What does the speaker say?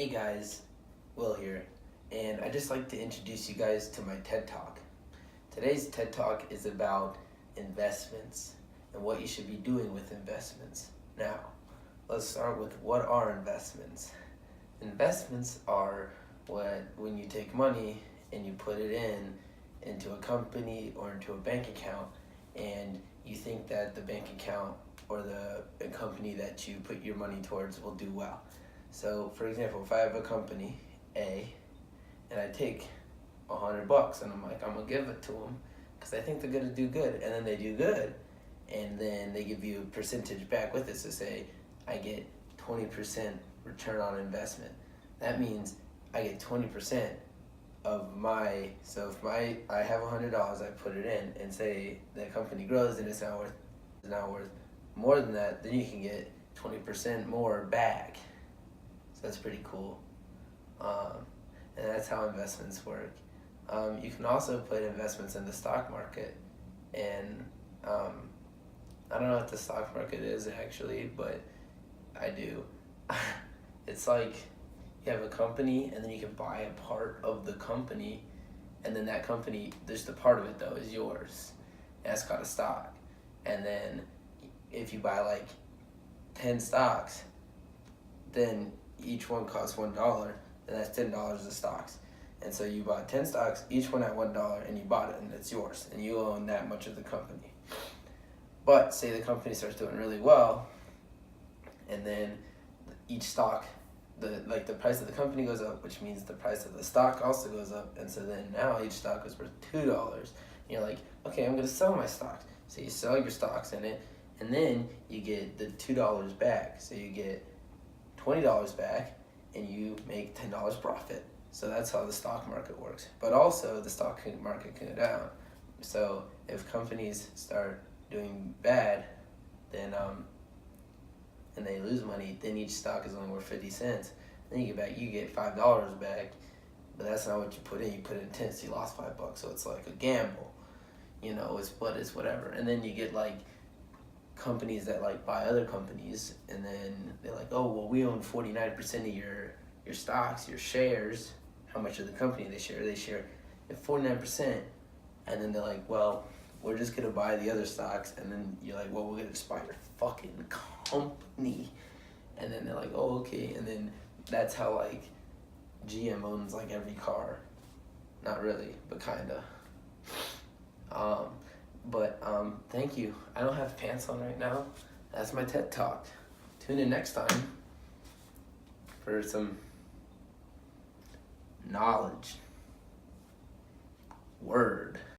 Hey guys, Will here, and I'd just like to introduce you guys to my TED Talk. Today's TED Talk is about investments and what you should be doing with investments. Now, let's start with what are investments? Investments are when you take money and you put it into a company or into a bank account, and you think that the bank account or the company that you put your money towards will do well. So, for example, if I have a company A and I take $100 and I'm like, I'm gonna give it to them because I think they're gonna do good, and then they do good, and then they give you a percentage back with it. So, say I get 20% return on investment. That means I get 20% of my. So if I have $100, I put it in, and say the company grows and it's now worth more than that, then you can get 20% more back. That's pretty cool. And that's how investments work. You can also put investments in the stock market. And I don't know what the stock market is actually, but I do. It's like you have a company and then you can buy a part of the company, and then that company, there's the part of it though, is yours. And that's called a stock. And then if you buy like 10 stocks, then each one costs $1, and that's $10 of stocks. And so you bought 10 stocks, each one at $1, and you bought it, and it's yours, and you own that much of the company. But say the company starts doing really well, and then each stock, the price of the company goes up, which means the price of the stock also goes up, and so then now each stock is worth $2. And you're like, okay, I'm gonna sell my stocks. So you sell your stocks in it, and then you get the $2 back. So you get $20 back, and you make $10 profit. So that's how the stock market works. But also the stock market can go down. So if companies start doing bad, then and they lose money, then each stock is only worth 50 cents. Then you get $5 back, but that's not what you put in. You put in 10, so you lost $5. So it's like a gamble, it's whatever. And then you get like companies that like buy other companies, and then they're like, oh well, we own 49% of your stocks, your shares. How much of the company they share at 49%. And then they're like, well, we're just gonna buy the other stocks. And then you're like, well, we're gonna just buy your fucking company. And then they're like, oh okay. And then that's how like GM owns like every car. Not really, but kinda. Thank you. I don't have pants on right now. That's my TED Talk. Tune in next time for some knowledge. Word.